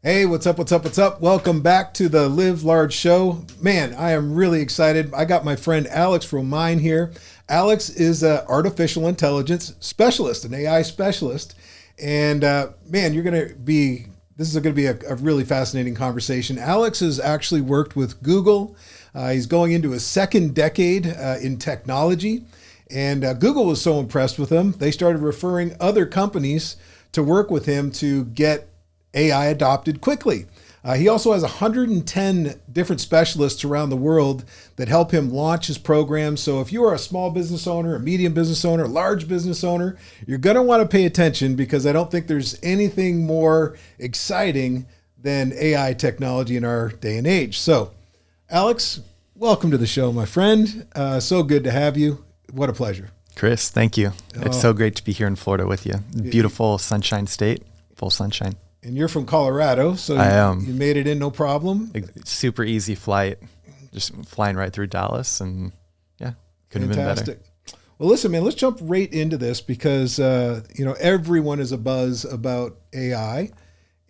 Hey, what's up? What's up? What's up? Welcome back to the Live Large Show. Man, I am really excited. I got my friend Alex Romine here. Alex is an artificial intelligence specialist, an AI specialist. And man, this is going to be a really fascinating conversation. Alex has actually worked with Google. He's going into his second decade in technology. And Google was so impressed with him, they started referring other companies to work with him to get AI adopted quickly. He also has 110 different specialists around the world that help him launch his program. So if you are a small business owner, a medium business owner, a large business owner, you're going to want to pay attention because I don't think there's anything more exciting than AI technology in our day and age. So, Alex, welcome to the show, my friend. So good to have you. What a pleasure. Chris, thank you. It's so great to be here in Florida with you. Beautiful sunshine state, full sunshine. And you're from Colorado, so you made it in no problem. Super easy flight, just flying right through Dallas, and yeah, couldn't have been better. Well, listen, man, let's jump right into this because everyone is abuzz about AI,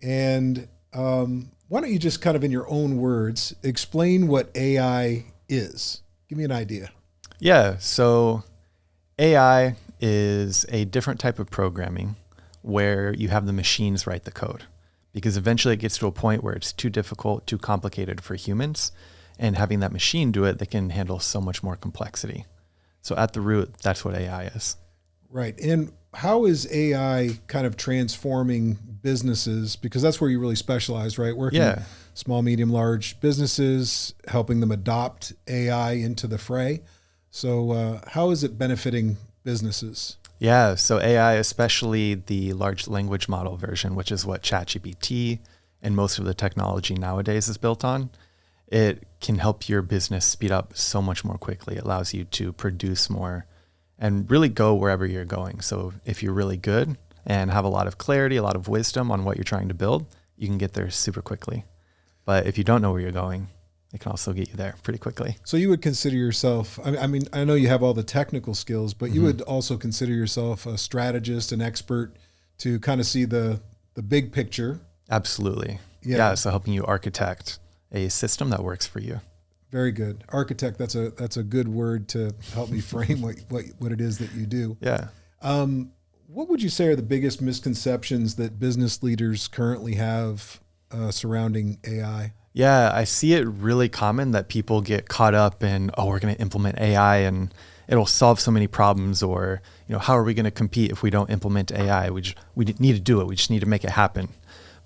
and why don't you just kind of in your own words explain what AI is? Give me an idea. Yeah, so AI is a different type of programming where you have the machines write the code, because eventually it gets to a point where it's too difficult, too complicated for humans, and having that machine do it, they can handle so much more complexity. So at the root, that's what AI is. Right. And how is AI kind of transforming businesses? Because that's where you really specialize, right? Working small, medium, large businesses, helping them adopt AI into the fray. So how is it benefiting businesses? Yeah, so AI, especially the large language model version, which is what ChatGPT and most of the technology nowadays is built on, it can help your business speed up so much more quickly. It allows you to produce more and really go wherever you're going. So if you're really good and have a lot of clarity, a lot of wisdom on what you're trying to build, you can get there super quickly. But if you don't know where you're going, it can also get you there pretty quickly. So you would consider yourself, I mean, I know you have all the technical skills, but you would also consider yourself a strategist, an expert to kind of see the big picture. Absolutely. Yeah. So helping you architect a system that works for you. Very good. Architect, that's a good word to help me frame what it is that you do. Yeah. What would you say are the biggest misconceptions that business leaders currently have surrounding AI? Yeah, I see it really common that people get caught up in, we're going to implement AI and it'll solve so many problems, or, how are we going to compete if we don't implement AI? We need to do it. We just need to make it happen.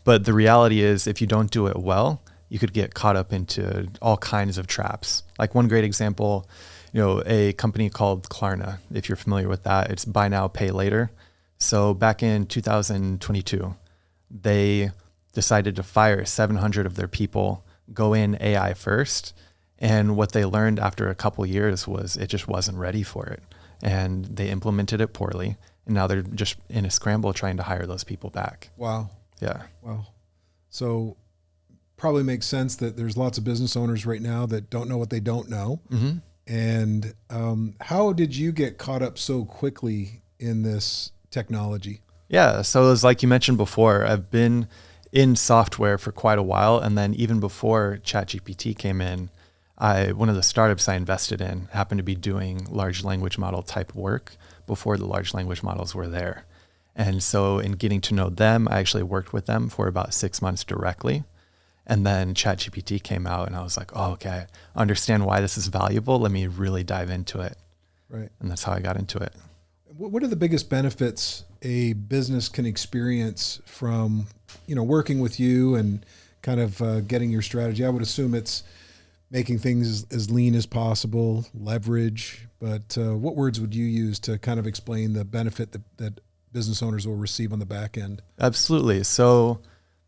But the reality is, if you don't do it well, you could get caught up into all kinds of traps. Like one great example, a company called Klarna, if you're familiar with that, it's buy now, pay later. So back in 2022, they decided to fire 700 of their people, go in AI first. And what they learned after a couple years was it just wasn't ready for it. And they implemented it poorly. And now they're just in a scramble trying to hire those people back. Wow. Yeah. Wow. So probably makes sense that there's lots of business owners right now that don't know what they don't know. Mm-hmm. And how did you get caught up so quickly in this technology? Yeah. So it was like you mentioned before, I've been in software for quite a while. And then even before ChatGPT came in, one of the startups I invested in happened to be doing large language model type work before the large language models were there. And so in getting to know them, I actually worked with them for about 6 months directly. And then ChatGPT came out and I was like, okay, I understand why this is valuable. Let me really dive into it. Right. And that's how I got into it. What are the biggest benefits a business can experience from, working with you and kind of getting your strategy? I would assume it's making things as lean as possible, leverage, but what words would you use to kind of explain the benefit that business owners will receive on the back end? Absolutely. So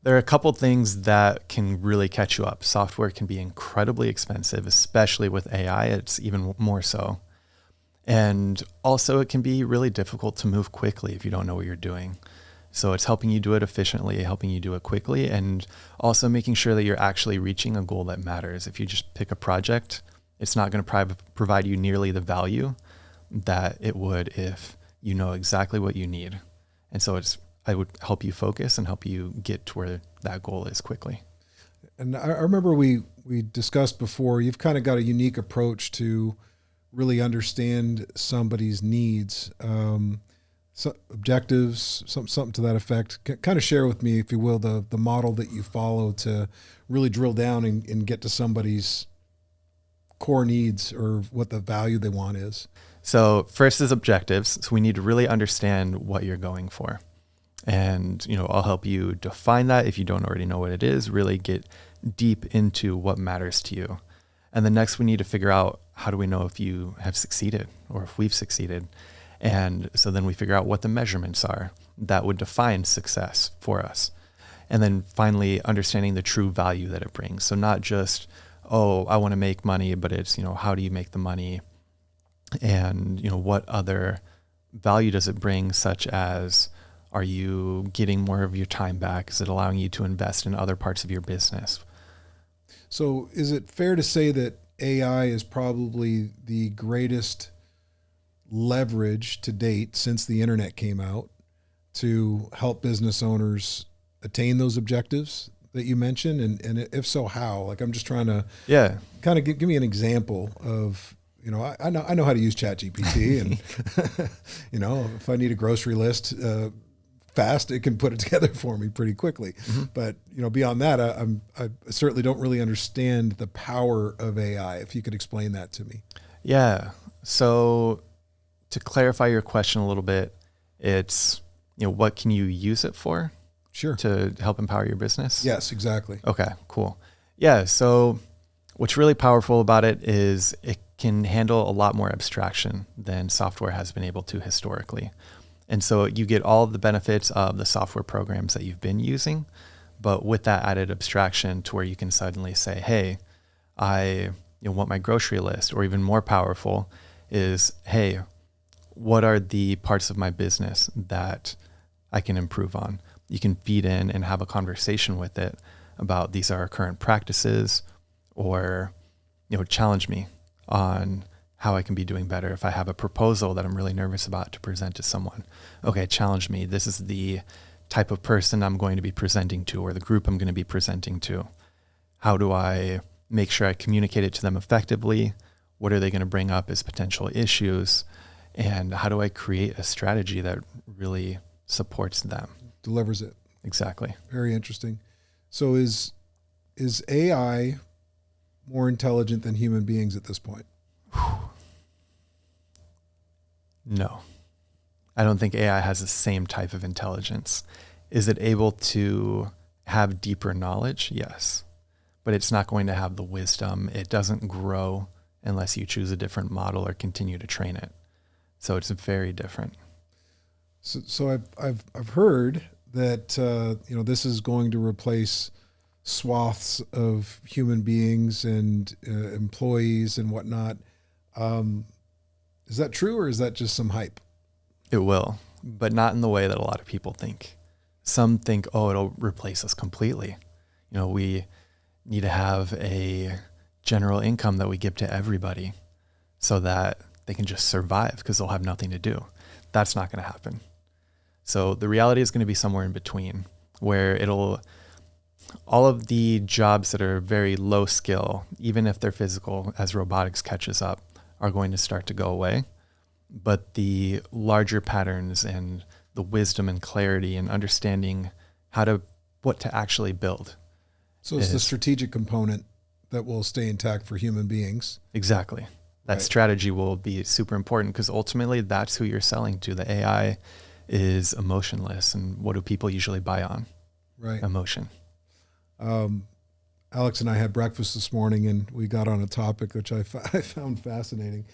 there are a couple things that can really catch you up. Software can be incredibly expensive, especially with AI. It's even more so. And also it can be really difficult to move quickly if you don't know what you're doing. So it's helping you do it efficiently, helping you do it quickly, and also making sure that you're actually reaching a goal that matters. If you just pick a project, it's not going to provide you nearly the value that it would if you know exactly what you need. And so it's I would help you focus and help you get to where that goal is quickly. And I remember we discussed before, you've kind of got a unique approach to really understand somebody's needs, objectives, something to that effect. Kind of share with me, if you will, the model that you follow to really drill down and get to somebody's core needs or what the value they want is. So first is objectives. So we need to really understand what you're going for. And, I'll help you define that if you don't already know what it is, really get deep into what matters to you. And then next we need to figure out, how do we know if you have succeeded or if we've succeeded? And so then we figure out what the measurements are that would define success for us. And then finally, understanding the true value that it brings. So not just, oh, I want to make money, but it's, how do you make the money? And, what other value does it bring, such as, are you getting more of your time back? Is it allowing you to invest in other parts of your business? So is it fair to say that AI is probably the greatest leverage to date since the internet came out to help business owners attain those objectives that you mentioned? And if so, how? Like, I'm just trying to kind of give me an example of, I know how to use ChatGPT and, if I need a grocery list fast, it can put it together for me pretty quickly. Mm-hmm. But, beyond that, I certainly don't really understand the power of AI. If you could explain that to me. Yeah. So to clarify your question a little bit, it's, what can you use it for? Sure. To help empower your business? Yes, exactly. Okay, cool. Yeah. So what's really powerful about it is it can handle a lot more abstraction than software has been able to historically. And so you get all of the benefits of the software programs that you've been using, but with that added abstraction to where you can suddenly say, hey, I want my grocery list, or even more powerful is, hey, what are the parts of my business that I can improve on? You can feed in and have a conversation with it about, these are our current practices, or, challenge me on how I can be doing better. If I have a proposal that I'm really nervous about to present to someone, okay, challenge me. This is the type of person I'm going to be presenting to, or the group I'm going to be presenting to. How do I make sure I communicate it to them effectively? What are they going to bring up as potential issues? And how do I create a strategy that really supports them? Delivers it. Exactly. Very interesting. So is AI more intelligent than human beings at this point? No, I don't think AI has the same type of intelligence. Is it able to have deeper knowledge? Yes, but it's not going to have the wisdom. It doesn't grow unless you choose a different model or continue to train it. So it's very different. So I've heard that this is going to replace swaths of human beings and employees and whatnot. Is that true, or is that just some hype? It will, but not in the way that a lot of people think. Some think, oh, it'll replace us completely. We need to have a general income that we give to everybody so that they can just survive because they'll have nothing to do. That's not going to happen. So the reality is going to be somewhere in between, where all of the jobs that are very low skill, even if they're physical, as robotics catches up, are going to start to go away. But the larger patterns and the wisdom and clarity and understanding what to actually build. So it's the strategic component that will stay intact for human beings. Exactly. That strategy will be super important, because ultimately that's who you're selling to. The AI is emotionless. And what do people usually buy on? Right. Emotion. Alex and I had breakfast this morning, and we got on a topic which I found fascinating.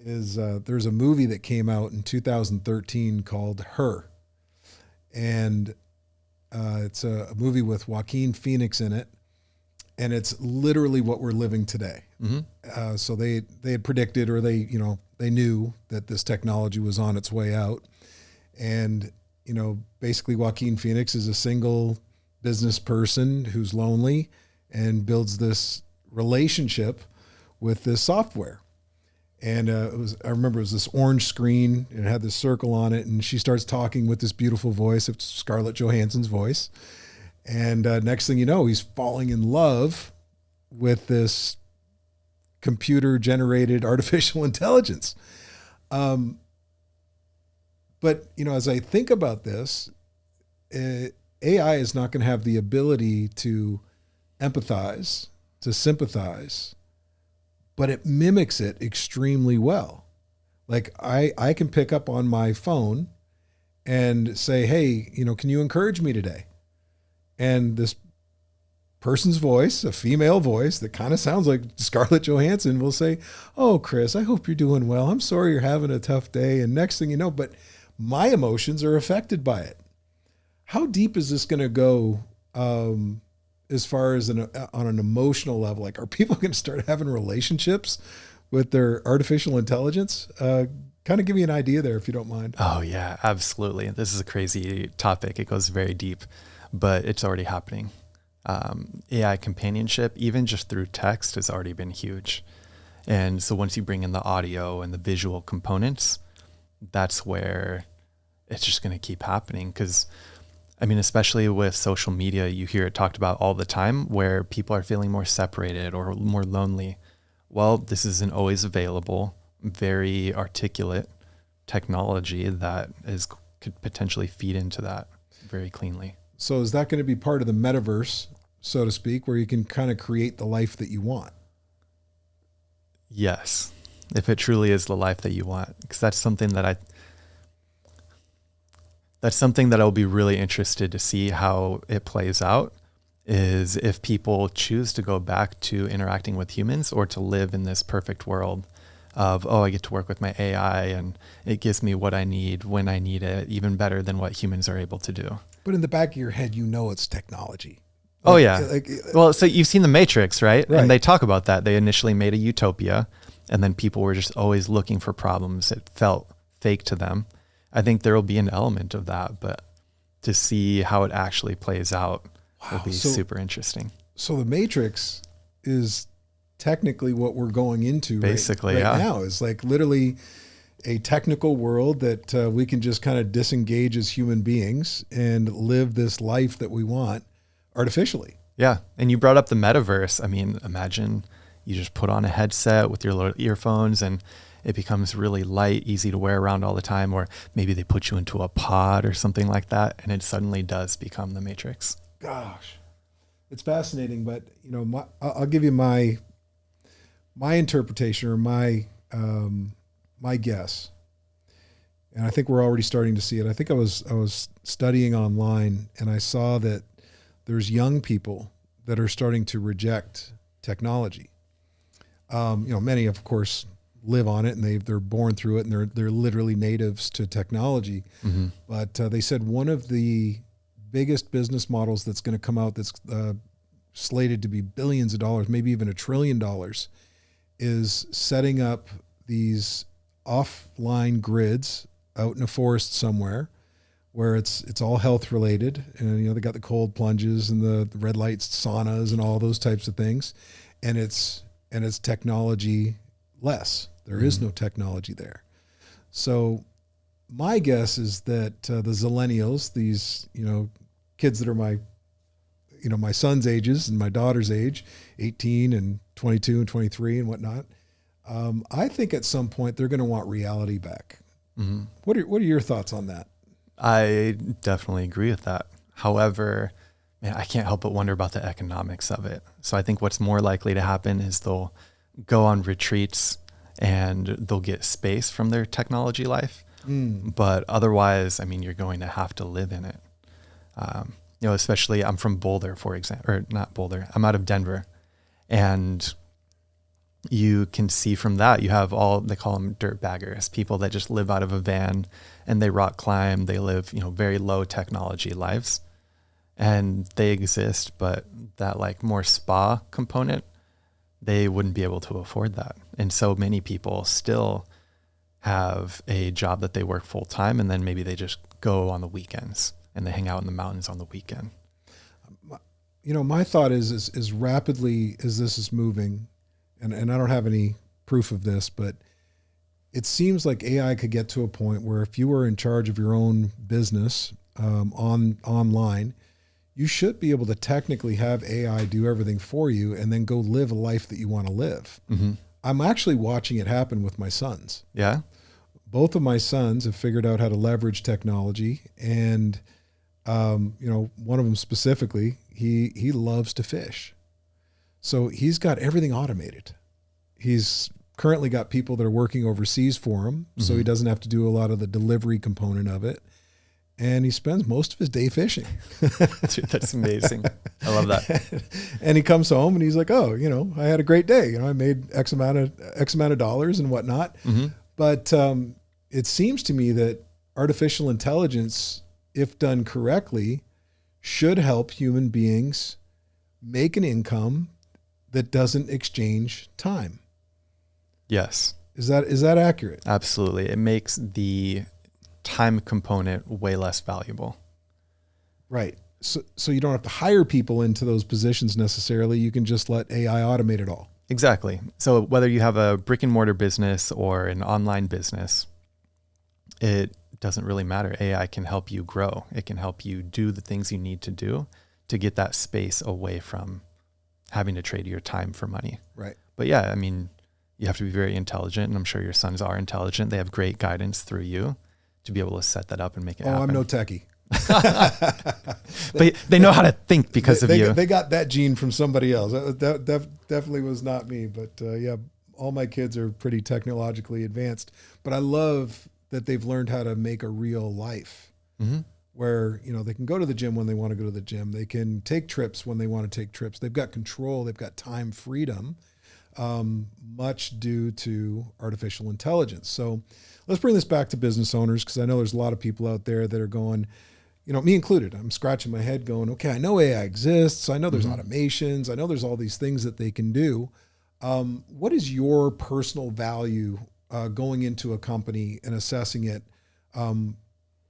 There's a movie that came out in 2013 called Her, and it's a movie with Joaquin Phoenix in it, and it's literally what we're living today. Mm-hmm. So they had predicted, or they knew that this technology was on its way out, and basically Joaquin Phoenix is a single business person who's lonely and builds this relationship with this software. And I remember it was this orange screen and it had this circle on it. And she starts talking with this beautiful voice. It's Scarlett Johansson's voice. And next thing you know, he's falling in love with this computer generated artificial intelligence. But, as I think about this, AI is not going to have the ability to empathize, to sympathize, but it mimics it extremely well. Like I can pick up on my phone and say, hey, can you encourage me today? And this person's voice, a female voice that kind of sounds like Scarlett Johansson, will say, oh, Chris, I hope you're doing well. I'm sorry you're having a tough day. And next thing you know, but my emotions are affected by it. How deep is this going to go as far as on an emotional level? Like, are people going to start having relationships with their artificial intelligence? Kind of give me an idea there, if you don't mind. Oh, yeah, absolutely. This is a crazy topic. It goes very deep, but it's already happening. AI companionship, even just through text, has already been huge. And so once you bring in the audio and the visual components, that's where it's just going to keep happening. Because, especially with social media, you hear it talked about all the time where people are feeling more separated or more lonely. Well, this isn't always available, very articulate technology that could potentially feed into that very cleanly. So is that going to be part of the metaverse, so to speak, where you can kind of create the life that you want? Yes, if it truly is the life that you want, because that's something that I'll be really interested to see how it plays out, is if people choose to go back to interacting with humans or to live in this perfect world of, I get to work with my AI and it gives me what I need when I need it, even better than what humans are able to do. But in the back of your head, it's technology. Oh, yeah. Well, so you've seen The Matrix, right? Right? And they talk about that. They initially made a utopia, and then people were just always looking for problems. It felt fake to them. I think there will be an element of that, but to see how it actually plays out will be super interesting. So The Matrix is technically what we're going into basically right now. Is like literally a technical world that we can just kind of disengage as human beings and live this life that we want artificially. Yeah. And you brought up the metaverse. Imagine you just put on a headset with your little earphones and it becomes really light, easy to wear around all the time, or maybe they put you into a pod or something like that, and it suddenly does become the Matrix. Gosh, it's fascinating. But I'll give you my interpretation or my guess, and I think we're already starting to see it. I think I was studying online, and I saw that there's young people that are starting to reject technology. Many, of course, live on it and they're born through it and they're literally natives to technology. Mm-hmm. But they said one of the biggest business models that's going to come out that's slated to be billions of dollars, maybe even $1 trillion, is setting up these offline grids out in a forest somewhere where it's all health related. And, they got the cold plunges and the red lights, saunas and all those types of things. And it's technology less. There is no technology there. So my guess is that the Zillennials, these, kids that are my son's ages and my daughter's age, 18 and 22 and 23 and whatnot. I think at some point they're going to want reality back. Mm-hmm. What are your thoughts on that? I definitely agree with that. However, man, I can't help but wonder about the economics of it. So I think what's more likely to happen is they'll go on retreats and they'll get space from their technology life. But otherwise, you're going to have to live in it. Especially I'm from Boulder, for example, or not Boulder. I'm out of Denver. And you can see from that, you have they call them dirt baggers, people that just live out of a van and they rock climb. They live, very low technology lives and they exist, but that more spa component, they wouldn't be able to afford that. And so many people still have a job that they work full time and then maybe they just go on the weekends and they hang out in the mountains on the weekend. My thought is as rapidly as this is moving, and I don't have any proof of this, but it seems like AI could get to a point where if you were in charge of your own business online, you should be able to technically have AI do everything for you and then go live a life that you want to live. Mm-hmm. I'm actually watching it happen with my sons. Yeah. Both of my sons have figured out how to leverage technology, and one of them specifically, he loves to fish. So he's got everything automated. He's currently got people that are working overseas for him, so he doesn't have to do a lot of the delivery component of it. And he spends most of his day fishing. Dude, that's amazing. I love that. And he comes home and he's like, oh, I had a great day. I made X amount of dollars and whatnot. Mm-hmm. But it seems to me that artificial intelligence, if done correctly, should help human beings make an income that doesn't exchange time. Yes. Is that accurate? Absolutely. It makes the time component way less valuable. Right. So you don't have to hire people into those positions necessarily. You can just let AI automate it all. Exactly. So whether you have a brick and mortar business or an online business, it doesn't really matter. AI can help you grow. It can help you do the things you need to do to get that space away from having to trade your time for money. Right. But yeah, I mean, you have to be very intelligent, and I'm sure your sons are intelligent. They have great guidance through you to be able to set that up and make it happen. I'm no techie. But they know how to think because of you. They got that gene from somebody else. That definitely was not me. But yeah, all my kids are pretty technologically advanced. But I love that they've learned how to make a real life where, they can go to the gym when they want to go to the gym. They can take trips when they want to take trips. They've got control. They've got time freedom, much due to artificial intelligence. So let's bring this back to business owners, because I know there's a lot of people out there that are going, me included, I'm scratching my head going, okay, I know AI exists. I know there's automations. I know there's all these things that they can do. What is your personal value going into a company and assessing it?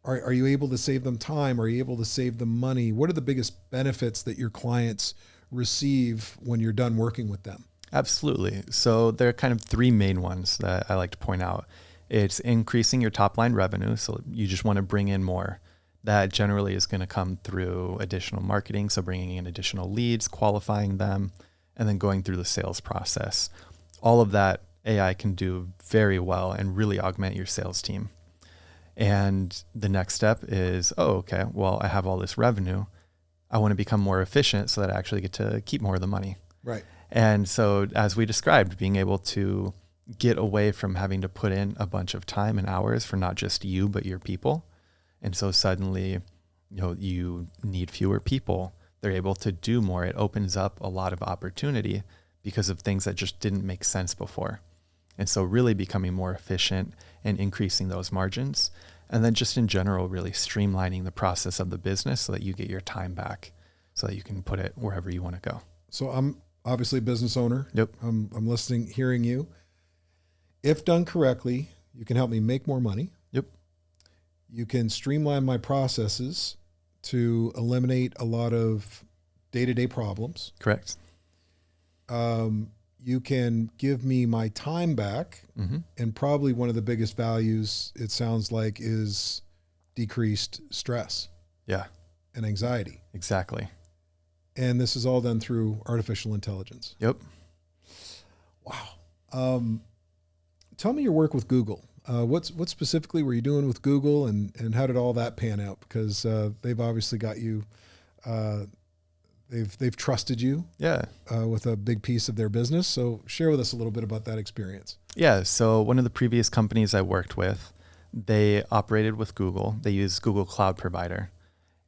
Are you able to save them time? Are you able to save them money? What are the biggest benefits that your clients receive when you're done working with them? Absolutely. So there are kind of three main ones that I like to point out. It's increasing your top line revenue. So you just want to bring in more. That generally is going to come through additional marketing. So bringing in additional leads, qualifying them, and then going through the sales process. All of that AI can do very well and really augment your sales team. And the next step is, okay, well, I have all this revenue. I want to become more efficient so that I actually get to keep more of the money. Right. And so as we described, being able to get away from having to put in a bunch of time and hours for not just you, but your people. And so suddenly, you need fewer people. They're able to do more. It opens up a lot of opportunity because of things that just didn't make sense before. And so really becoming more efficient and increasing those margins. And then just in general, really streamlining the process of the business so that you get your time back so that you can put it wherever you want to go. So I'm obviously a business owner. Yep. I'm listening, hearing you. If done correctly, you can help me make more money. Yep. You can streamline my processes to eliminate a lot of day-to-day problems. Correct. You can give me my time back. And probably one of the biggest values, it sounds like, is decreased stress. Yeah. And anxiety. Exactly. And this is all done through artificial intelligence. Yep. Wow. Tell me your work with Google. What specifically were you doing with Google, and how did all that pan out? Because they've obviously got you, they've trusted you with a big piece of their business. So share with us a little bit about that experience. Yeah. So one of the previous companies I worked with, they operated with Google. They use Google Cloud Provider.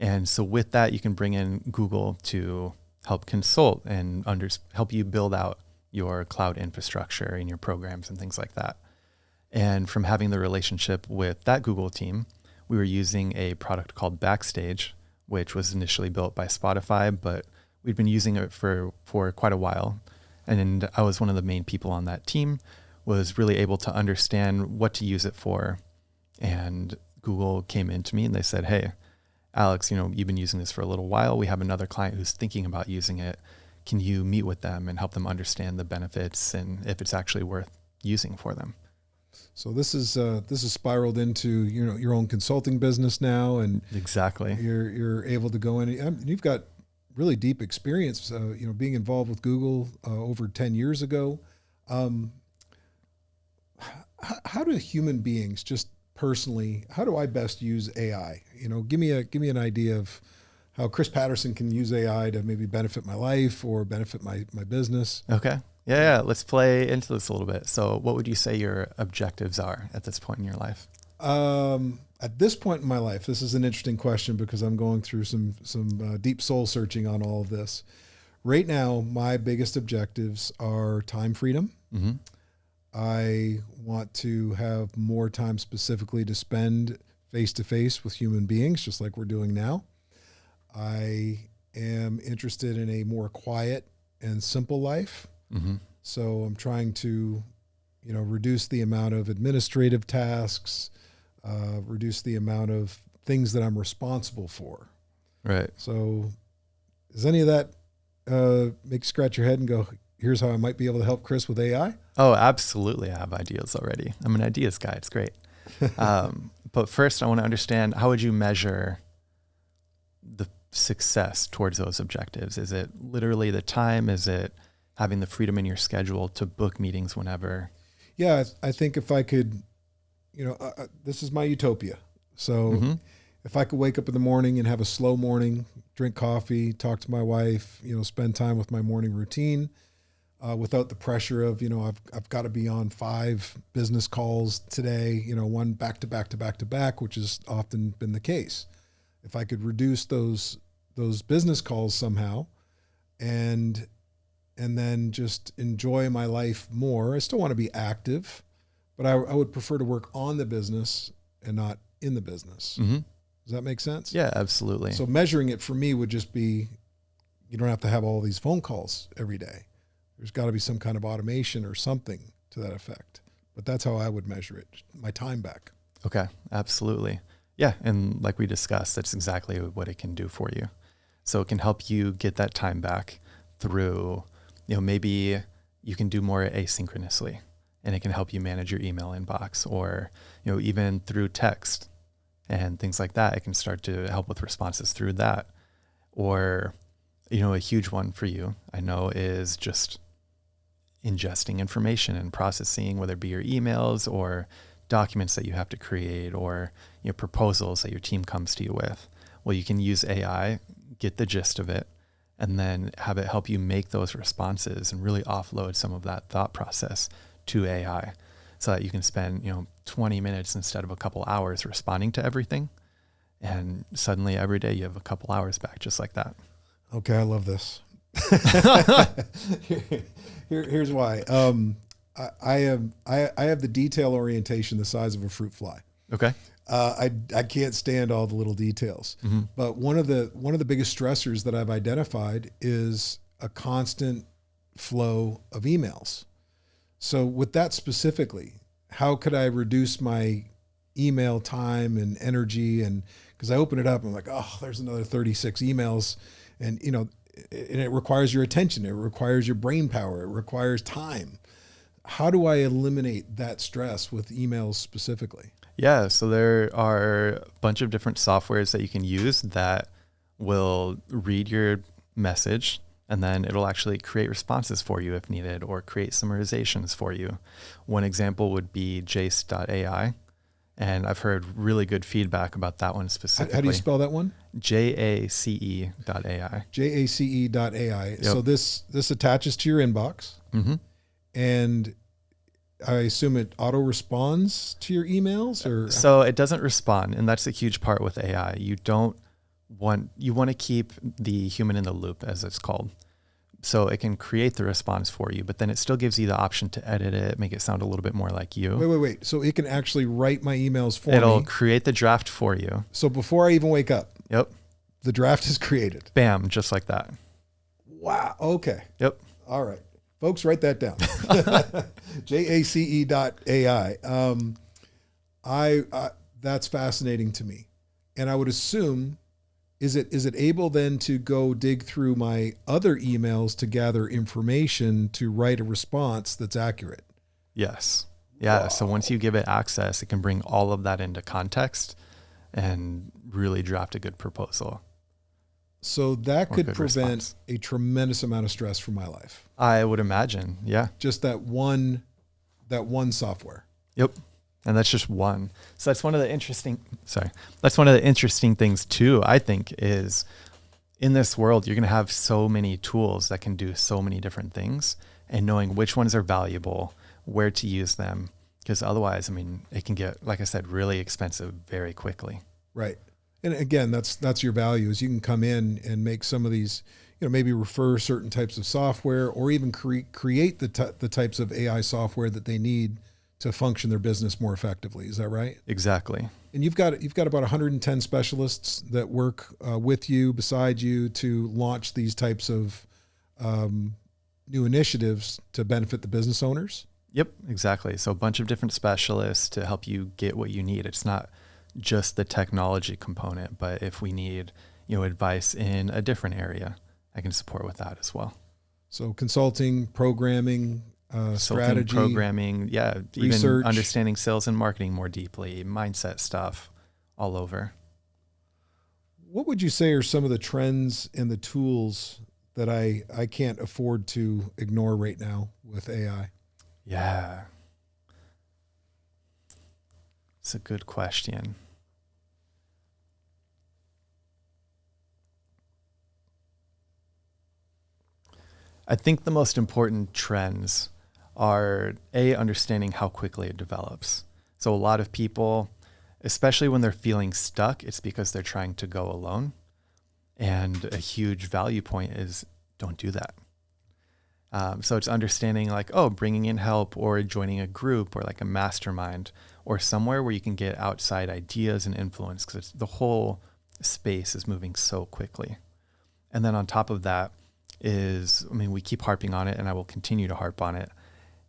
And so with that, you can bring in Google to help consult and help you build out your cloud infrastructure and your programs and things like that. And from having the relationship with that Google team, we were using a product called Backstage, which was initially built by Spotify, but we'd been using it for quite a while. And I was one of the main people on that team, was really able to understand what to use it for. And Google came into me and they said, hey, Alex, you've been using this for a little while. We have another client who's thinking about using it. Can you meet with them and help them understand the benefits and if it's actually worth using for them? So this is spiraled into your own consulting business now, and Exactly. you're able to go in. You've got really deep experience, being involved with Google over 10 years ago. How do human beings, just personally, how do I best use AI? Give me an idea of how Chris Patterson can use AI to maybe benefit my life or benefit my business. Okay. Yeah. Let's play into this a little bit. So what would you say your objectives are at this point in your life? At this point in my life, this is an interesting question because I'm going through some deep soul searching on all of this. Right now, my biggest objectives are time freedom. Mm-hmm. I want to have more time specifically to spend face-to-face with human beings, just like we're doing now. I am interested in a more quiet and simple life. Mm-hmm. So I'm trying to, reduce the amount of administrative tasks, reduce the amount of things that I'm responsible for. Right. So does any of that make you scratch your head and go, here's how I might be able to help Chris with AI? Oh, absolutely. I have ideas already. I'm an ideas guy. It's great. But first I want to understand, how would you measure the success towards those objectives? Is it literally the time? Is it having the freedom in your schedule to book meetings whenever? Yeah, I think if I could, this is my utopia. So Mm-hmm. if I could wake up in the morning and have a slow morning, drink coffee, talk to my wife, spend time with my morning routine, without the pressure of, I've got to be on 5 business calls today, one back to back to back to back, which has often been the case. If I could reduce those business calls somehow and then just enjoy my life more. I still want to be active, but I would prefer to work on the business and not in the business. Mm-hmm. Does that make sense? Yeah, absolutely. So measuring it for me would just be, you don't have to have all these phone calls every day. There's got to be some kind of automation or something to that effect. But that's how I would measure it, my time back. Okay, absolutely. Yeah, and like we discussed, that's exactly what it can do for you. So it can help you get that time back through, maybe you can do more asynchronously, and it can help you manage your email inbox, or, even through text and things like that. It can start to help with responses through that. Or, a huge one for you, I know, is just ingesting information and processing, whether it be your emails or documents that you have to create, or proposals that your team comes to you with. Well, you can use AI, get the gist of it, and then have it help you make those responses and really offload some of that thought process to AI, so that you can spend 20 minutes instead of a couple hours responding to everything, and suddenly every day you have a couple hours back just like that. Okay, I love this. Here's why. I have the detail orientation the size of a fruit fly. Okay. I can't stand all the little details. Mm-hmm. But one of the biggest stressors that I've identified is a constant flow of emails. So with that specifically, how could I reduce my email time and energy? And because I open it up, I'm like, oh, there's another 36 emails, and and it requires your attention, it requires your brain power, it requires time. How do I eliminate that stress with emails specifically? Yeah, so there are a bunch of different softwares that you can use that will read your message, and then it'll actually create responses for you if needed, or create summarizations for you. One example would be jace.ai, and I've heard really good feedback about that one specifically. How do you spell that one? JACE.ai. JACE.ai. Yep. So this attaches to your inbox, Mm-hmm. and I assume it auto responds to your emails, or So it doesn't respond, and that's a huge part with AI. You want to keep the human in the loop, as it's called. So it can create the response for you, but then it still gives you the option to edit it, make it sound a little bit more like you. Wait. So it can actually write my emails for It'll me. create the draft for you. So before I even wake up, Yep. the draft is created. Bam, just like that. Wow. Okay. Yep. All right. Folks, write that down. JACE.ai. That's fascinating to me. And I would assume, is it able then to go dig through my other emails to gather information to write a response that's accurate? Yes. Yeah. So once you give it access, it can bring all of that into context and really draft a good proposal. So that Or could good prevent response. a tremendous amount of stress from my life. I would imagine. Yeah. Just that one software. Yep. And that's just one. So that's one of the interesting things too, I think, is in this world, you're going to have so many tools that can do so many different things, and knowing which ones are valuable, where to use them. Because otherwise, I mean, it can get, like I said, really expensive very quickly. Right. And again, that's your value is you can come in and make some of these, maybe refer certain types of software or even create the types of AI software that they need to function their business more effectively. Is that right? Exactly. And you've got about 110 specialists that work with you, beside you, to launch these types of new initiatives to benefit the business owners. Yep, exactly. So a bunch of different specialists to help you get what you need. It's not just the technology component, but if we need, advice in a different area, I can support with that as well. So consulting, programming, strategy, programming, yeah, research. Even understanding sales and marketing more deeply, mindset stuff, all over. What would you say are some of the trends and the tools that I can't afford to ignore right now with AI? Yeah. It's a good question. I think the most important trends are understanding how quickly it develops. So a lot of people, especially when they're feeling stuck, it's because they're trying to go alone. And a huge value point is don't do that. So it's understanding bringing in help or joining a group or like a mastermind or somewhere where you can get outside ideas and influence, because the whole space is moving so quickly. And then on top of that we keep harping on it, and I will continue to harp on it,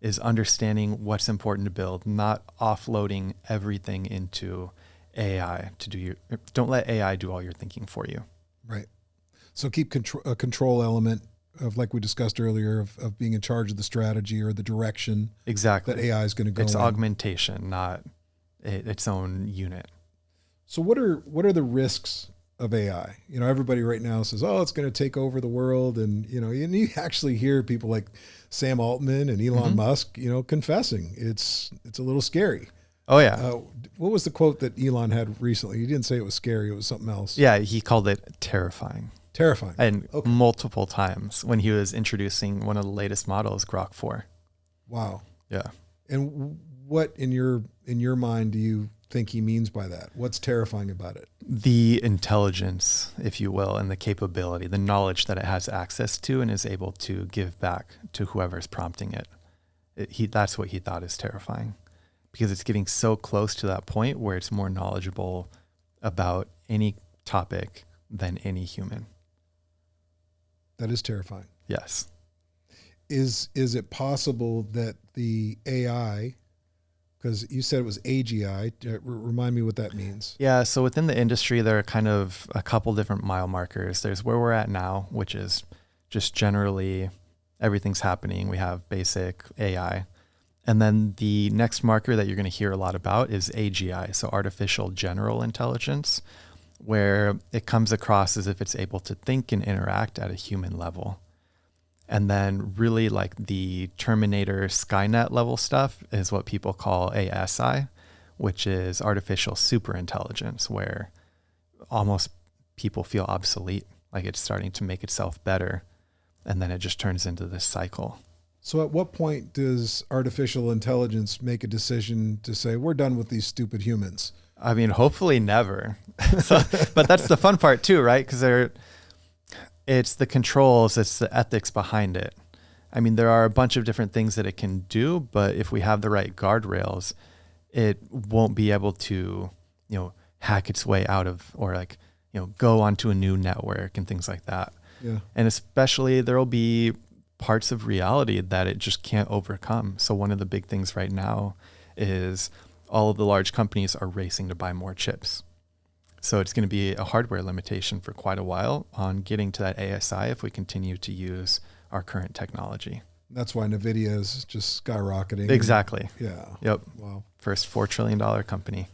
is understanding what's important to build, not offloading everything into AI don't let AI do all your thinking for you. Right. So keep a control element of, like we discussed earlier, of being in charge of the strategy or the direction exactly that AI is going to go It's in. augmentation, not its own unit. So what are the risks of AI? Everybody right now says, "Oh, it's going to take over the world," and you actually hear people like Sam Altman and Elon Musk, confessing it's a little scary. Oh yeah. What was the quote that Elon had recently? He didn't say it was scary; it was something else. Yeah, he called it terrifying. Terrifying. And okay. multiple times when he was introducing one of the latest models, Grok 4. Wow. Yeah. And what in your mind do you think he means by that? What's terrifying about it? The intelligence, if you will, and the capability, the knowledge that it has access to and is able to give back to whoever's prompting it. That's what he thought is terrifying, because it's getting so close to that point where it's more knowledgeable about any topic than any human. That is terrifying. Yes. Is it possible that the AI, because you said it was AGI, remind me what that means? Yeah, so within the industry, there are kind of a couple different mile markers. There's where we're at now, which is just generally everything's happening. We have basic AI. And then the next marker that you're going to hear a lot about is AGI, so artificial general intelligence, where it comes across as if it's able to think and interact at a human level. And then really like the Terminator Skynet level stuff is what people call ASI, which is artificial superintelligence, where almost people feel obsolete, like it's starting to make itself better. And then it just turns into this cycle. So at what point does artificial intelligence make a decision to say, we're done with these stupid humans? I mean, hopefully never. But that's the fun part too, right? Because it's the controls, it's the ethics behind it. I mean, there are a bunch of different things that it can do, but if we have the right guardrails, it won't be able to, hack its way out of, or go onto a new network and things like that. Yeah. And especially there'll be parts of reality that it just can't overcome. So one of the big things right now is all of the large companies are racing to buy more chips. So it's going to be a hardware limitation for quite a while on getting to that ASI if we continue to use our current technology. That's why NVIDIA is just skyrocketing. Exactly. Yeah. Yep. Wow. First $4 trillion company.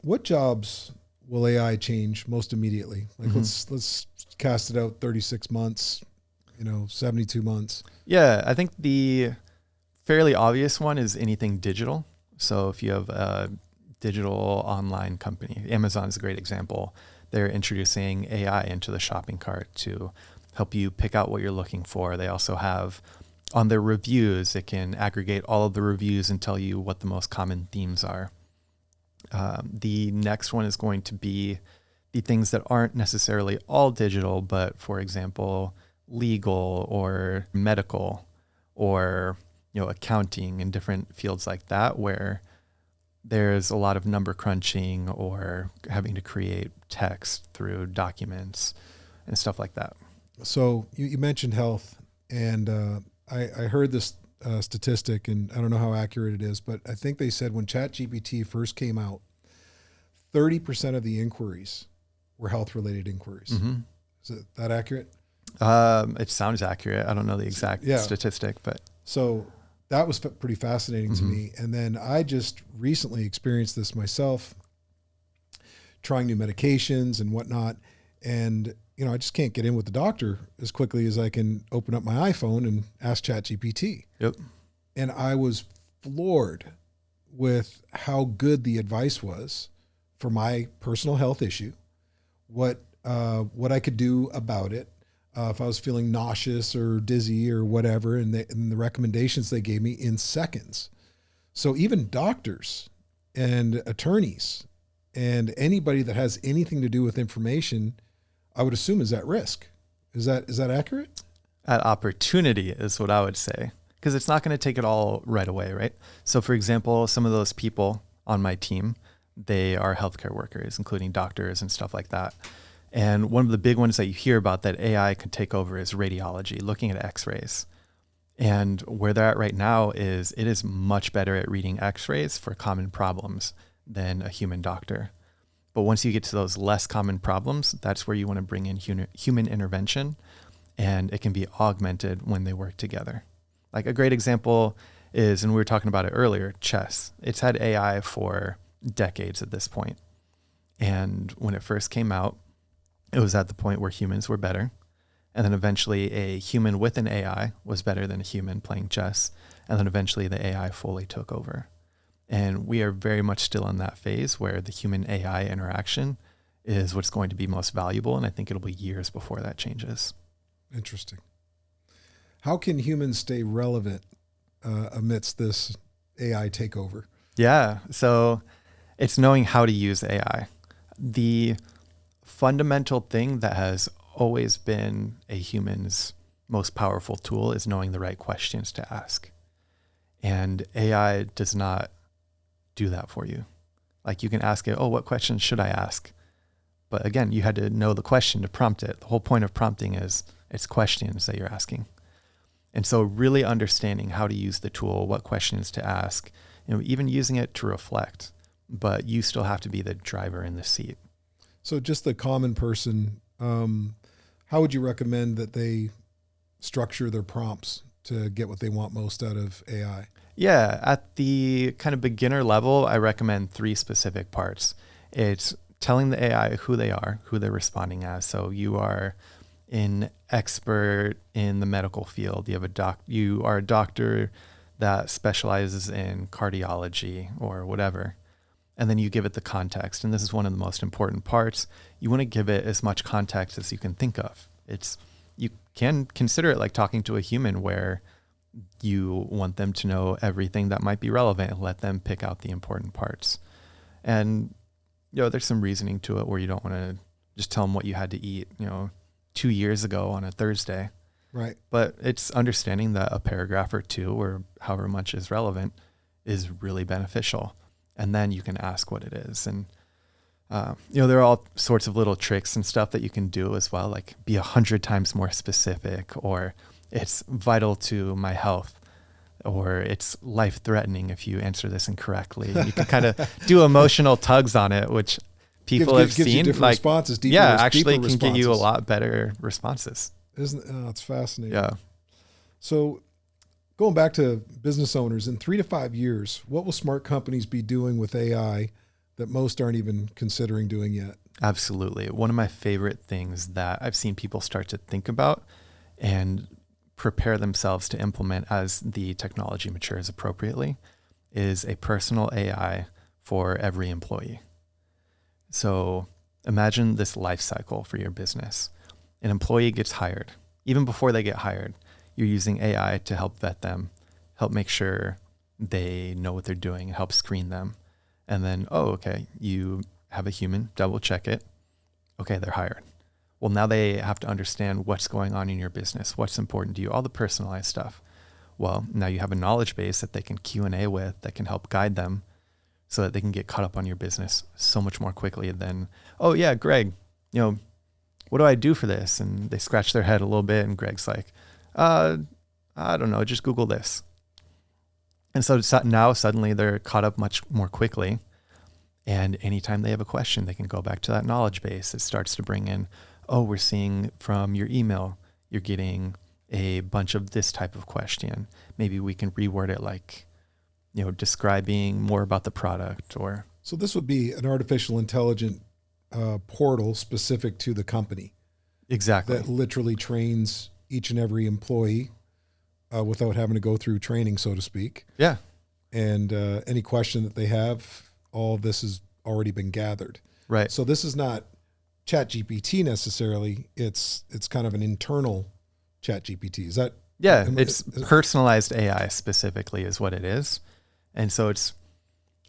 What jobs will AI change most immediately? Like let's cast it out 36 months, 72 months. Yeah, I think the fairly obvious one is anything digital. So if you have a digital online company, Amazon is a great example. They're introducing AI into the shopping cart to help you pick out what you're looking for. They also have on their reviews, it can aggregate all of the reviews and tell you what the most common themes are. The next one is going to be the things that aren't necessarily all digital, but for example, legal or medical or accounting and different fields like that, where there's a lot of number crunching or having to create text through documents and stuff like that. So you mentioned health, and I heard this statistic, and I don't know how accurate it is, but I think they said when ChatGPT first came out, 30% of the inquiries were health-related inquiries. Mm-hmm. Is that accurate? It sounds accurate. I don't know the exact statistic, but so that was pretty fascinating to me. And then I just recently experienced this myself, trying new medications and whatnot. And, I just can't get in with the doctor as quickly as I can open up my iPhone and ask ChatGPT. Yep. And I was floored with how good the advice was for my personal health issue, what I could do about it. If I was feeling nauseous or dizzy or whatever, and the recommendations they gave me in seconds. So even doctors and attorneys and anybody that has anything to do with information, I would assume is at risk. Is that accurate? At opportunity is what I would say, because it's not going to take it all right away, right? So for example, some of those people on my team, they are healthcare workers, including doctors and stuff like that. And one of the big ones that you hear about that AI could take over is radiology, looking at x-rays. And where they're at right now is it is much better at reading x-rays for common problems than a human doctor. But once you get to those less common problems, that's where you want to bring in human intervention, and it can be augmented when they work together. Like a great example is, and we were talking about it earlier, chess. It's had AI for decades at this point. And when it first came out, it was at the point where humans were better. And then eventually a human with an AI was better than a human playing chess. And then eventually the AI fully took over. And we are very much still in that phase where the human AI interaction is what's going to be most valuable. And I think it'll be years before that changes. Interesting. How can humans stay relevant amidst this AI takeover? Yeah. So it's knowing how to use AI. The fundamental thing that has always been a human's most powerful tool is knowing the right questions to ask. And AI does not do that for you. Like you can ask it, what questions should I ask? But again, you had to know the question to prompt it. The whole point of prompting is it's questions that you're asking. And so really understanding how to use the tool, what questions to ask, even using it to reflect, but you still have to be the driver in the seat. So just the common person, how would you recommend that they structure their prompts to get what they want most out of AI? Yeah, at the kind of beginner level, I recommend 3 specific parts. It's telling the AI who they are, who they're responding as. So you are an expert in the medical field. You are a doctor that specializes in cardiology or whatever. And then you give it the context. And this is one of the most important parts. You want to give it as much context as you can think of. You can consider it like talking to a human where you want them to know everything that might be relevant and let them pick out the important parts. And, there's some reasoning to it where you don't want to just tell them what you had to eat, 2 years ago on a Thursday. Right. But it's understanding that a paragraph or 2 or however much is relevant is really beneficial. And then you can ask what it is. And, there are all sorts of little tricks and stuff that you can do as well, like be 100 times more specific, or it's vital to my health, or it's life-threatening if you answer this incorrectly. You can kind of do emotional tugs on it, which people have gives seen. You different responses, actually can get you a lot better responses. It's fascinating. Yeah. So going back to business owners, in 3 to 5 years, what will smart companies be doing with AI that most aren't even considering doing yet? Absolutely. One of my favorite things that I've seen people start to think about and prepare themselves to implement as the technology matures appropriately is a personal AI for every employee. So imagine this life cycle for your business. An employee gets hired. Even before they get hired, you're using AI to help vet them, help make sure they know what they're doing, help screen them. And then, okay, you have a human, double check it. Okay, they're hired. Well, now they have to understand what's going on in your business, what's important to you, all the personalized stuff. Well, now you have a knowledge base that they can Q&A with that can help guide them so that they can get caught up on your business so much more quickly than, oh yeah, Greg, what do I do for this? And they scratch their head a little bit and Greg's like, I don't know, just Google this. And so now suddenly they're caught up much more quickly. And anytime they have a question, they can go back to that knowledge base. It starts to bring in, we're seeing from your email, you're getting a bunch of this type of question. Maybe we can reword it like, describing more about the product or. So this would be an artificial intelligence portal specific to the company. Exactly. That literally trains each and every employee without having to go through training, so to speak. Yeah. And any question that they have, all of this has already been gathered. Right. So this is not ChatGPT necessarily. It's kind of an internal ChatGPT. Is that? Yeah, it's personalized AI specifically is what it is. And so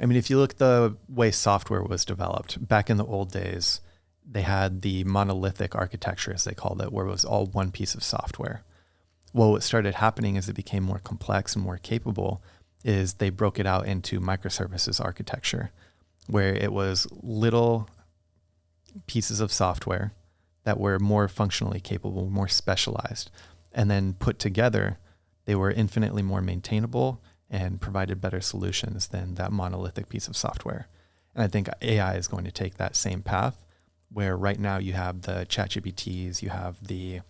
if you look at the way software was developed, back in the old days, they had the monolithic architecture, as they called it, where it was all one piece of software. Well, what started happening as it became more complex and more capable is they broke it out into microservices architecture, where it was little pieces of software that were more functionally capable, more specialized, and then put together, they were infinitely more maintainable and provided better solutions than that monolithic piece of software. And I think AI is going to take that same path, where right now you have the ChatGPTs, you have the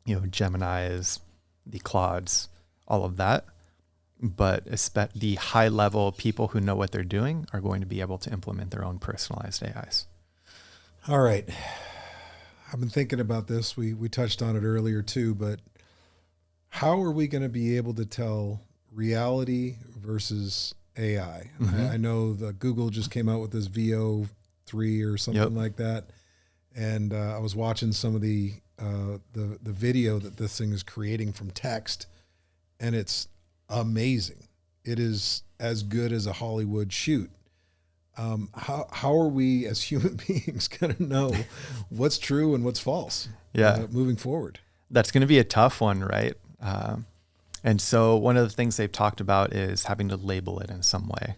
Geminis, the Claudes, all of that. But the high level people who know what they're doing are going to be able to implement their own personalized AIs. All right. I've been thinking about this. We touched on it earlier too, but how are we going to be able to tell reality versus AI? Mm-hmm. I know that Google just came out with this VO3 or something like that. And I was watching some of the video that this thing is creating from text, and it's amazing. It is as good as a Hollywood shoot. How are we as human beings going to know what's true and what's false moving forward? That's going to be a tough one, right? And so one of the things they've talked about is having to label it in some way.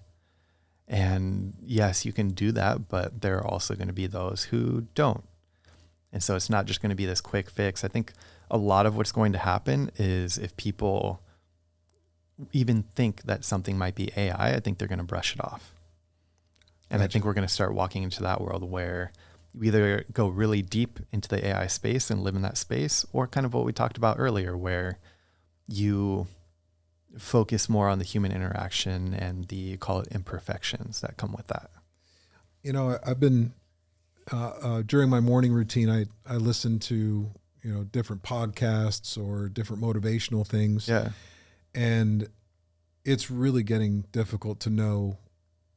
And yes, you can do that, but there are also going to be those who don't. And so it's not just going to be this quick fix. I think a lot of what's going to happen is if people even think that something might be AI, I think they're going to brush it off. And gotcha. I think we're going to start walking into that world where you either go really deep into the AI space and live in that space, or kind of what we talked about earlier, where you focus more on the human interaction and the, call it, imperfections that come with that. I've been, during my morning routine, I listen to, different podcasts or different motivational things. Yeah. And it's really getting difficult to know,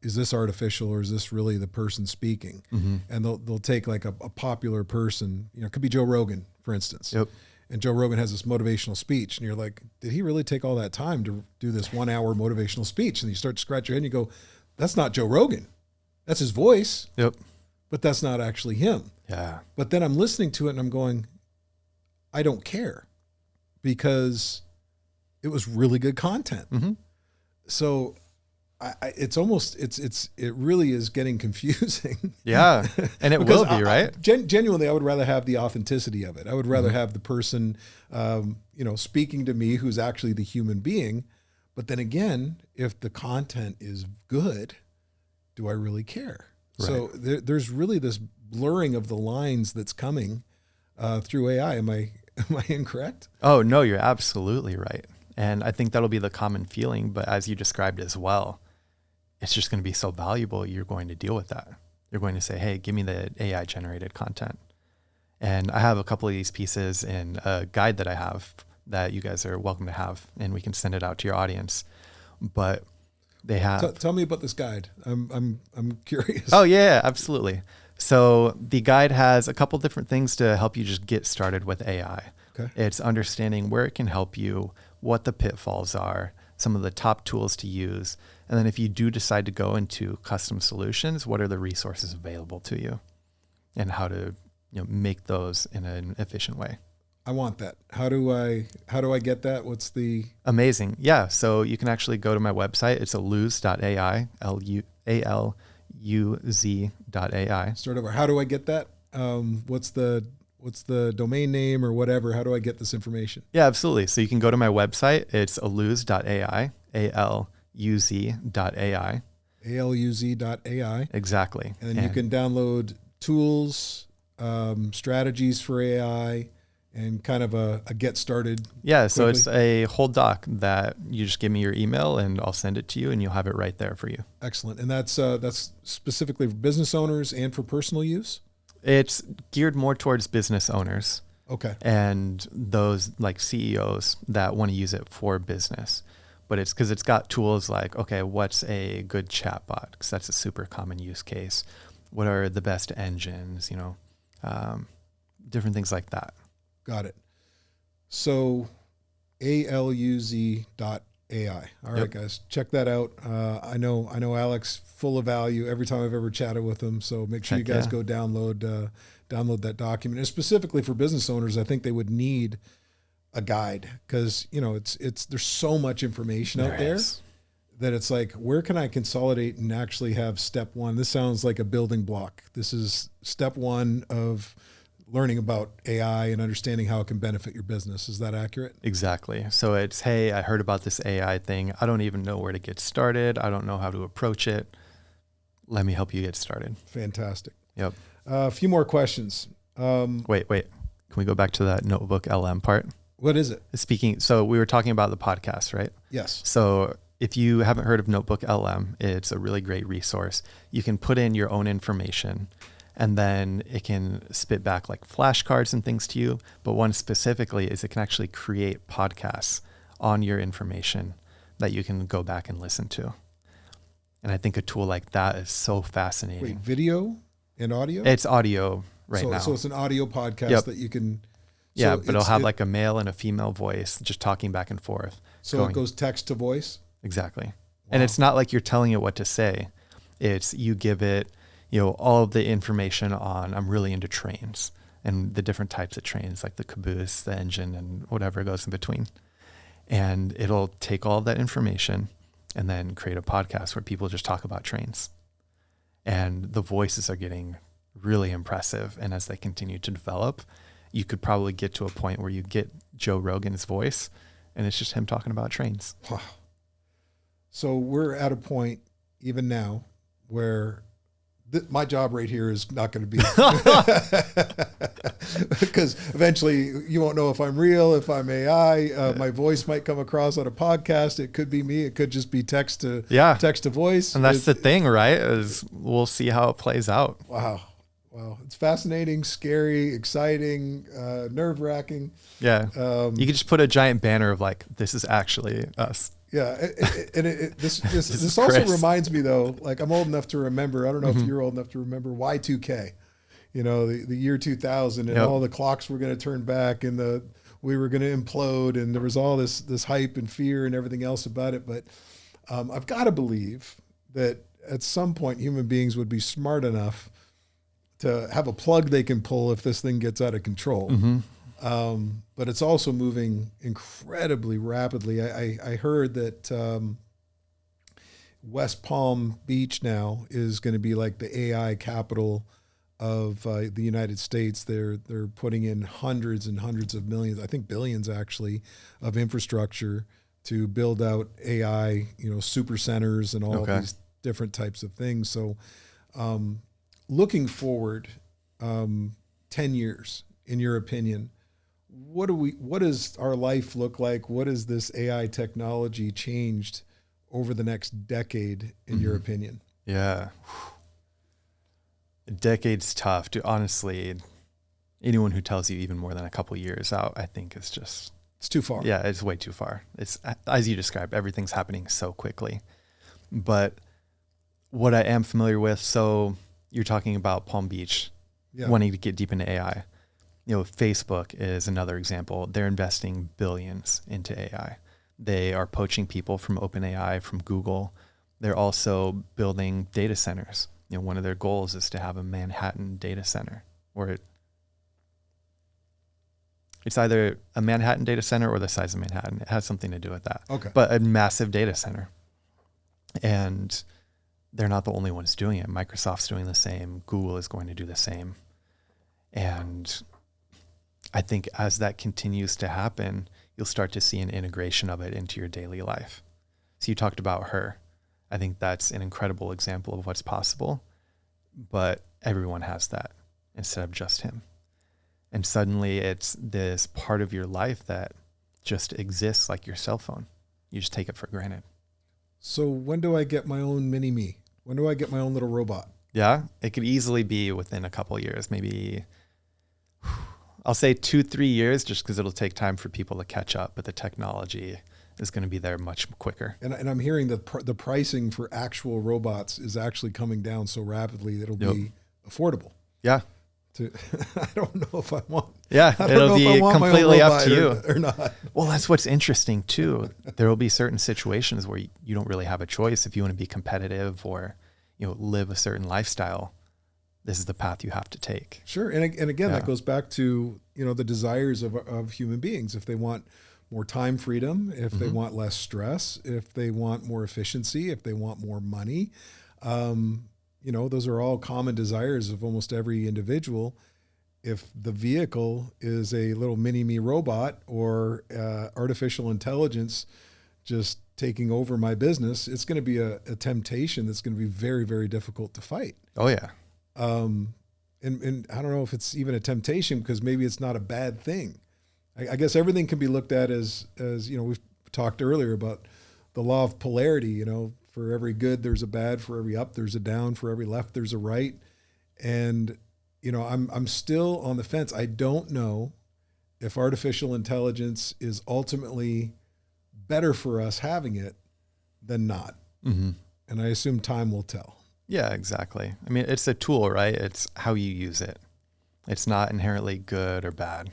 is this artificial or is this really the person speaking? Mm-hmm. And they'll take like a popular person, it could be Joe Rogan, for instance. Yep. And Joe Rogan has this motivational speech, and you're like, did he really take all that time to do this 1 hour motivational speech? And you start to scratch your head and you go, that's not Joe Rogan. That's his voice. Yep. But that's not actually him. Yeah. But then I'm listening to it and I'm going, I don't care, because it was really good content. Mm-hmm. So it really is getting confusing. Yeah. And it will be, right? Genuinely, I would rather have the authenticity of it. I would rather have the person, speaking to me who's actually the human being. But then again, if the content is good, do I really care? Right. So there's really this blurring of the lines that's coming through AI. Am I incorrect? Oh, no, you're absolutely right. And I think that'll be the common feeling. But as you described as well, it's just going to be so valuable. You're going to deal with that. You're going to say, hey, give me the AI generated content. And I have a couple of these pieces in a guide that I have that you guys are welcome to have, and we can send it out to your audience. But they have. Tell me about this guide. I'm curious. Oh yeah, absolutely. So the guide has a couple different things to help you just get started with AI. Okay. It's understanding where it can help you, what the pitfalls are, some of the top tools to use, and then if you do decide to go into custom solutions, what are the resources available to you, and how to make those in an efficient way. I want that. How do I get that? What's the Amazing. Yeah. So you can actually go to my website. It's aluz.ai, Aluz.ai. Start over. How do I get that? What's the domain name or whatever? How do I get this information? Yeah, absolutely. So you can go to my website. It's aluz.ai, aluz.ai. aluz.ai. Exactly. And then you can download tools, strategies for AI, and kind of a get started. Yeah, so quickly. it's a whole doc that you just give me your email and I'll send it to you and you'll have it right there for you. Excellent. And that's specifically for business owners and for personal use? It's geared more towards business owners. Okay. And those like CEOs that want to use it for business. But it's because it's got tools like, okay, what's a good chatbot? Because that's a super common use case. What are the best engines? Different things like that. Got it. So aluz.ai. All right, guys, check that out. I know Alex, full of value every time I've ever chatted with him. So make sure you guys go download that document. And specifically for business owners, I think they would need a guide because, there's so much information out there that it's like, where can I consolidate and actually have step one? This sounds like a building block. This is step one of learning about AI and understanding how it can benefit your business. Is that accurate? Exactly. So it's, hey, I heard about this AI thing. I don't even know where to get started. I don't know how to approach it. Let me help you get started. Fantastic. Yep. A few more questions. Wait. Can we go back to that notebook LM part? What is it? So we were talking about the podcast, right? Yes. So if you haven't heard of Notebook LM, it's a really great resource. You can put in your own information and then it can spit back like flashcards and things to you. But one specifically is it can actually create podcasts on your information that you can go back and listen to. And I think a tool like that is so fascinating. Wait, video and audio? It's audio now. So it's an audio podcast that you can... Yeah, but it'll have like a male and a female voice just talking back and forth. So it goes text to voice? Exactly. Wow. And it's not like you're telling it what to say. It's you give it, all of the information on, I'm really into trains and the different types of trains, like the caboose, the engine, and whatever goes in between. And it'll take all of that information and then create a podcast where people just talk about trains. And the voices are getting really impressive. And as they continue to develop, you could probably get to a point where you get Joe Rogan's voice and it's just him talking about trains. Wow. So we're at a point even now where my job right here is not going to be, because eventually you won't know if I'm real, if I'm AI. My voice might come across on a podcast. It could be me. It could just be text to voice. And that's the thing, right? Is we'll see how it plays out. Wow. It's fascinating, scary, exciting, nerve-wracking. Yeah. You could just put a giant banner of like, this is actually us. Yeah. This also reminds me though, like I'm old enough to remember, I don't know if you're old enough to remember Y2K, the year 2000 and all the clocks were going to turn back and we were going to implode and there was all this hype and fear and everything else about it. But I've got to believe that at some point human beings would be smart enough to have a plug they can pull if this thing gets out of control. But it's also moving incredibly rapidly. I heard that West Palm Beach now is going to be like the AI capital of the United States. They're putting in hundreds and hundreds of millions, I think billions actually, of infrastructure to build out AI, super centers and all of these different types of things. So looking forward 10 years, in your opinion, what does our life look like? What has this AI technology changed over the next decade, in your opinion? Yeah. A decade's tough. Honestly, anyone who tells you even more than a couple years out, I think is just... It's too far. Yeah, it's way too far. It's, as you described, everything's happening so quickly. But what I am familiar with, so you're talking about Palm Beach, wanting to get deep into AI. Facebook is another example. They're investing billions into AI. They are poaching people from OpenAI, from Google. They're also building data centers. One of their goals is to have a Manhattan data center, where it's either a Manhattan data center or the size of Manhattan. It has something to do with that. Okay. But a massive data center. And they're not the only ones doing it. Microsoft's doing the same. Google is going to do the same. And I think as that continues to happen, you'll start to see an integration of it into your daily life. So you talked about her. I think that's an incredible example of what's possible, but everyone has that instead of just him. And suddenly it's this part of your life that just exists like your cell phone. You just take it for granted. So when do I get my own mini me? When do I get my own little robot? Yeah, it could easily be within a couple of years, maybe I'll say 2-3 years, just because it'll take time for people to catch up, but the technology is going to be there much quicker. And I'm hearing that the pricing for actual robots is actually coming down so rapidly that it'll be affordable. Yeah. I don't know if I want. Yeah, it'll be completely up to you or not. Well, that's what's interesting too. There will be certain situations where you don't really have a choice if you want to be competitive or live a certain lifestyle. This is the path you have to take. Sure, and again, that goes back to the desires of human beings. If they want more time freedom, if they want less stress, if they want more efficiency, if they want more money. Those are all common desires of almost every individual. If the vehicle is a little mini-me robot or artificial intelligence just taking over my business, it's going to be a temptation that's going to be very, very difficult to fight. Oh, yeah. And I don't know if it's even a temptation because maybe it's not a bad thing. I guess everything can be looked at as we've talked earlier about the law of polarity. For every good, there's a bad. For every up, there's a down. For every left, there's a right. And, I'm still on the fence. I don't know if artificial intelligence is ultimately better for us having it than not. Mm-hmm. And I assume time will tell. Yeah, exactly. I mean, it's a tool, right? It's how you use it. It's not inherently good or bad.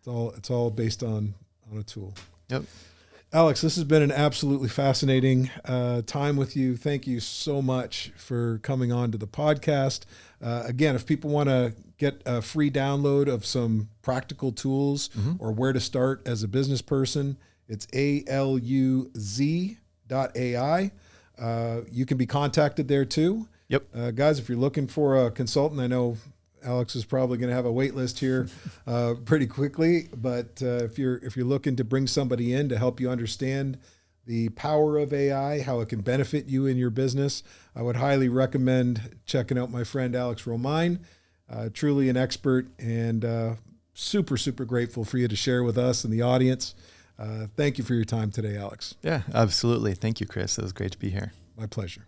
It's all based on a tool. Yep. Alex, this has been an absolutely fascinating time with you. Thank you so much for coming on to the podcast. Again, if people want to get a free download of some practical tools or where to start as a business person, it's aluz.ai. You can be contacted there too. Yep. Guys, if you're looking for a consultant, I know Alex is probably going to have a wait list here pretty quickly. But if you're looking to bring somebody in to help you understand the power of AI, how it can benefit you in your business, I would highly recommend checking out my friend Alex Romine. Truly an expert, and super, super grateful for you to share with us and the audience. Thank you for your time today, Alex. Yeah, absolutely. Thank you, Chris. It was great to be here. My pleasure.